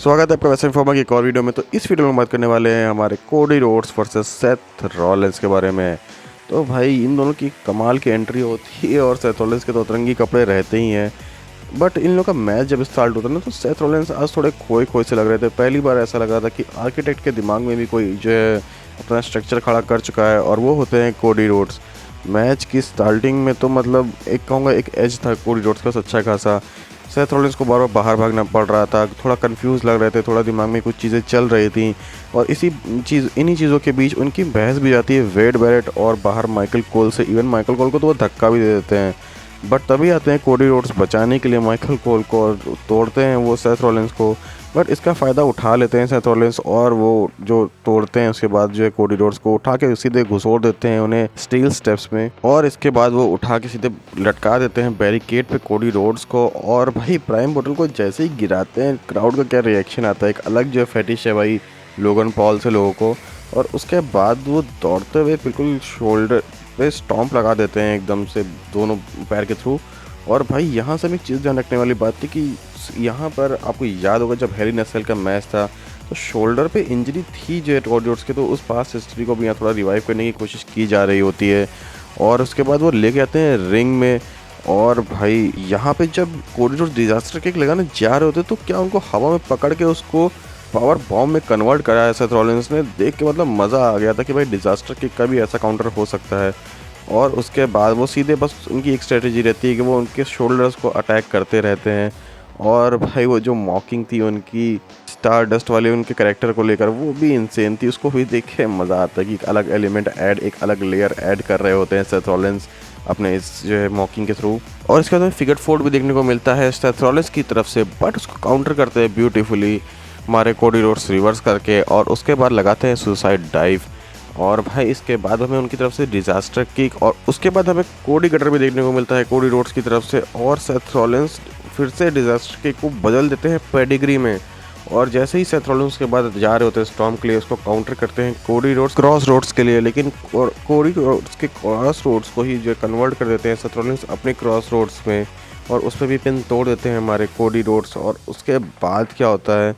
स्वागत है आपका वैसे इन्फॉर्मा की एक और वीडियो में। तो इस वीडियो में बात करने वाले हैं हमारे Cody Rhodes versus Seth Rollins के बारे में। तो भाई इन दोनों की कमाल की एंट्री होती है और सेथ रॉलिंस के तो अतरंगी कपड़े रहते ही हैं। बट इन लोगों का मैच जब स्टार्ट होता है ना तो सेथ रॉलिंस आज थोड़े खोए खोए से लग रहे थे। पहली बार ऐसा लग रहा था कि आर्किटेक्ट के दिमाग में भी कोई जो है अपना स्ट्रक्चर खड़ा कर चुका है और वो होते हैं कोडी रोड्स। मैच की स्टार्टिंग में तो मतलब एक कहूँगा एक एज था कोडी रोड्स का अच्छा खासा। सेथ रॉलिंस को बार बार बाहर भागना पड़ रहा था, थोड़ा कंफ्यूज लग रहे थे, थोड़ा दिमाग में कुछ चीज़ें चल रही थी और इन्हीं चीज़ों के बीच उनकी बहस भी जाती है वेड बैरेट और बाहर माइकल कोल से। इवन माइकल कोल को तो वो धक्का भी दे देते हैं, बट तभी आते हैं कोडी रोड्स बचाने के लिए माइकल कोल को और तोड़ते हैं वो सेथ रॉलिंस को। बट इसका फ़ायदा उठा लेते हैं सेथ रॉलिंस और वो जो तोड़ते हैं उसके बाद जो है कोडी रोड्स को उठा के सीधे घुसोड़ देते हैं उन्हें स्टील स्टेप्स में और इसके बाद वो उठा के सीधे लटका देते हैं बैरिकेड पे कोडी रोड्स को। और भाई प्राइम बोटल को जैसे ही गिराते हैं क्राउड का क्या रिएक्शन आता है, एक अलग जो फेटिश है भाई लोगन पॉल से लोगों को। और उसके बाद वो दौड़ते हुए बिल्कुल शोल्डर पे स्टॉम्प लगा देते हैं एकदम से दोनों पैर के थ्रू। और भाई यहाँ से भी एक चीज़ ध्यान रखने वाली बात थी कि यहाँ पर आपको याद होगा जब हैरी नसेल का मैच था तो शोल्डर पे इंजरी थी जो कोडी रोड्स के, तो उस पास्ट हिस्ट्री को भी यहाँ थोड़ा रिवाइव करने की कोशिश की जा रही होती है। और उसके बाद वो लेके आते हैं रिंग में और भाई यहाँ पे जब कोडी रोड्स डिजास्टर किक लगाने जा रहे होते तो क्या उनको हवा में पकड़ के उसको पावर बॉम्ब में कन्वर्ट करा है सेथ रॉलिंस ने। देख के मतलब मज़ा आ गया था कि भाई डिजास्टर किक का भी ऐसा काउंटर हो सकता है। और उसके बाद वो सीधे बस उनकी एक स्ट्रेटेजी रहती है कि वो उनके शोल्डर्स को अटैक करते रहते हैं। और भाई वो जो मॉकिंग थी उनकी स्टार डस्ट वाले उनके कैरेक्टर को लेकर वो भी इंसेन थी, उसको भी देख के मज़ा आता है कि एक अलग एलिमेंट ऐड, एक अलग लेयर ऐड कर रहे होते हैं सेथ रॉलिंस अपने इस जो है मॉकिंग के थ्रू। और इसके बाद फिगर फोर भी देखने को मिलता है सेथ रॉलिंस की तरफ से, बट उसको काउंटर करते हैं ब्यूटीफुली हमारे कोडी रोड्स रिवर्स करके और उसके बाद लगाते हैं सुसाइड डाइव। और भाई इसके बाद हमें उनकी तरफ से डिजास्टर किक और उसके बाद हमें कोडी कटर भी देखने को मिलता है कोडी रोड्स की तरफ से। और सेथ रॉलिंस फिर से डिजास्टर किक को बदल देते हैं पेडिग्री में और जैसे ही सेथ रॉलिंस के बाद जा रहे होते हैं स्टॉर्म के लिए उसको काउंटर करते हैं कोडी रोड्स क्रॉस रोड्स के लिए, लेकिन कोडी रोड्स के क्रॉस रोड्स को ही जो कन्वर्ट कर देते हैं सेथ रॉलिंस अपने क्रॉस रोड्स में और उस पर भी पिन तोड़ देते हैं हमारे कोडी रोड्स। और उसके बाद क्या होता है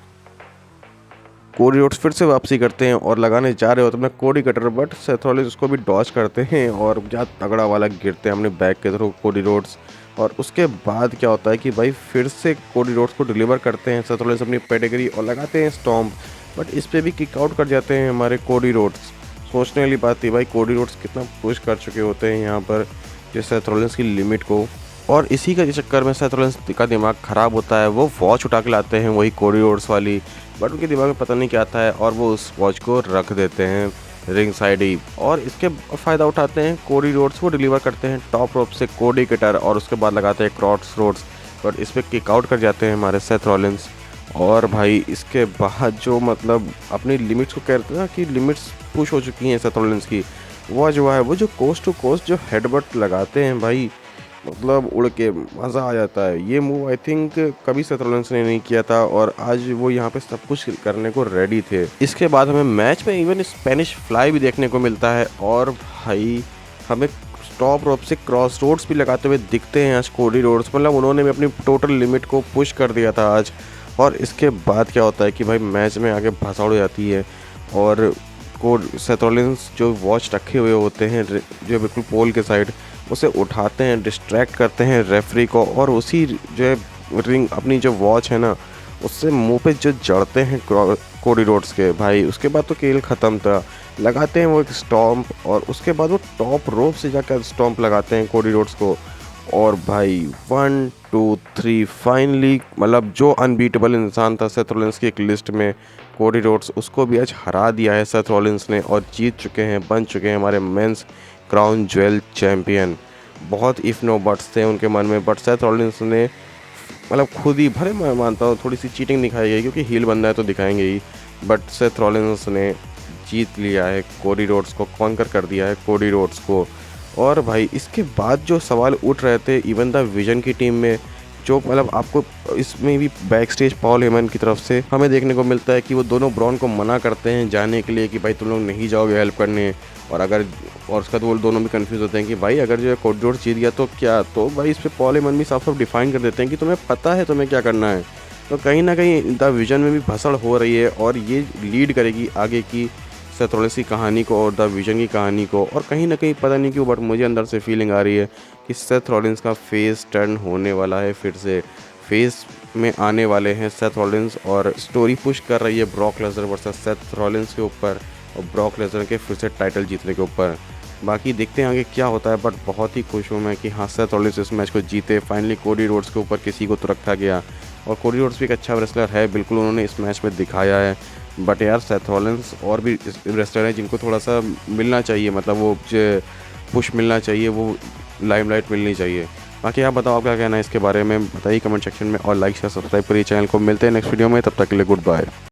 कोडी रोड्स फिर से वापसी करते हैं और लगाने जा रहे होते हैं अपना कोडी कटर, बट सेथ रॉलिंस उसको भी डॉच करते हैं और बहुत तगड़ा वाला गिरते हैं अपने बैक के थ्रू कोडी रोड्स। और उसके बाद क्या होता है कि भाई फिर से कोडी रोड्स को डिलीवर करते हैं सेथ रॉलिंस अपनी पेडिग्री और लगाते हैं स्टॉम्प, बट इस पर भी किक आउट कर जाते हैं हमारे कोडी रोड्स। सोचने वाली बात थी भाई कोडी रोड्स कितना पुश कर चुके होते हैं यहाँ पर जो सेथ रॉलिंस की लिमिट को। और इसी का चक्कर में सेथ रॉलिंस का दिमाग ख़राब होता है, वो वॉच उठा के लाते हैं वही कोडी रोड्स वाली, बट उनके दिमाग में पता नहीं क्या आता है और वो उस वॉच को रख देते हैं रिंग साइड ही। और इसके फ़ायदा उठाते हैं कोडी रोड्स, वो डिलीवर करते हैं टॉप रोप से कोडी कटर और उसके बाद लगाते हैं क्रॉस रोड्स, बट इस पर किक आउट कर जाते हैं हमारे सेथ रॉलिंस। और भाई इसके बाद जो मतलब अपनी लिमिट्स को कहते हैं ना कि लिमिट्स पुश हो चुकी हैं सेथ रॉलिंस की, वो जो है वो जो कोस्ट टू कोस्ट जो हेडबट लगाते हैं भाई मतलब उड़ के मज़ा आ जाता है। ये मूव आई थिंक कभी सेथ रॉलिंस ने नहीं किया था और आज वो यहाँ पे सब कुछ करने को रेडी थे। इसके बाद हमें मैच में इवन स्पेनिश फ्लाई भी देखने को मिलता है और भाई हमें टॉप रोप से क्रॉस रोड्स भी लगाते हुए दिखते हैं आज कोडी रोड्स, मतलब उन्होंने भी अपनी टोटल लिमिट को पुश कर दिया था आज। और इसके बाद क्या होता है कि भाई मैच में आगे भसाड़ हो जाती है और सेथ रॉलिंस जो वॉच रखे हुए होते हैं जो बिल्कुल पोल के साइड उसे उठाते हैं, डिस्ट्रैक्ट करते हैं रेफरी को और उसी जो है रिंग अपनी जो वॉच है ना उससे मुंह पे जो जड़ते हैं कोडी रोड्स के। भाई उसके बाद तो खेल ख़त्म था, लगाते हैं वो एक स्टॉम्प और उसके बाद वो टॉप रोप से जाकर स्टॉम्प लगाते हैं कोडी रोड्स को। और भाई 1 2 3 फाइनली मतलब जो अनबीटेबल इंसान था सेथ रॉलिंस की एक लिस्ट में कोडी रोड्स, उसको भी आज हरा दिया है सेथ रॉलिंस ने और जीत चुके हैं, बन चुके हैं हमारे मेंस क्राउन ज्वेल चैम्पियन। बहुत इफ़ नो बट्स थे उनके मन में, बट सेथ रॉलिंस ने मतलब खुद ही भले मैं मानता हूँ थोड़ी सी चीटिंग दिखाई गई क्योंकि हील बनना है तो दिखाएंगे ही, बट सेथ रॉलिंस ने जीत लिया है कोडी रोड्स को, कॉन्कर कर दिया है कोडी रोड्स को। और भाई इसके बाद जो सवाल उठ रहे थे इवन द विजन की टीम में, जो मतलब आपको इसमें भी बैक स्टेज पॉल हेमन की तरफ से हमें देखने को मिलता है कि वो दोनों ब्रॉन को मना करते हैं जाने के लिए कि भाई तुम लोग नहीं जाओगे हेल्प करने। और उसका तो वो दोनों भी कंफ्यूज होते हैं कि भाई अगर जो है कोडी रोड्स जीत गया तो क्या, तो भाई इस पर पॉल हेमन भी साफ साफ डिफाइन कर देते हैं कि तुम्हें पता है तुम्हें क्या करना है, तो कहीं ना कहीं द विजन में भी भसड़ हो रही है और ये लीड करेगी आगे की सेथ रॉलिंस की कहानी को और द विजन की कहानी को। और कहीं ना कहीं पता नहीं क्यों बट मुझे अंदर से फीलिंग आ रही है कि सेथ रॉलिंस का फेस टर्न होने वाला है, फिर से फेस में आने वाले हैं सेथ रॉलिंस, और स्टोरी पुश कर रही है Brock Lesnar versus Seth Rollins के ऊपर और ब्रॉक लेसनर के फिर से टाइटल जीतने के ऊपर। बाकी देखते हैं आगे क्या होता है, बट बहुत ही खुश हूँ मैं कि हाँ सेथ रॉलिंस इस मैच को जीते। फाइनली कोडी रोड्स के ऊपर किसी को तो रखा गया, और कोडी रोड्स भी एक अच्छा रेसलर है, बिल्कुल उन्होंने इस मैच में दिखाया है। बट यार सेथ रॉलिंस और भी रेसलर हैं जिनको थोड़ा सा मिलना चाहिए, मतलब वो पुश मिलना चाहिए, वो लाइमलाइट मिलनी चाहिए। बाकी आप बताओ, आपका क्या कहना है इसके बारे में, बताइए कमेंट सेक्शन में, और लाइक शेयर सब्सक्राइब करिए चैनल को। मिलते हैं नेक्स्ट वीडियो में, तब तक के लिए गुड बाय।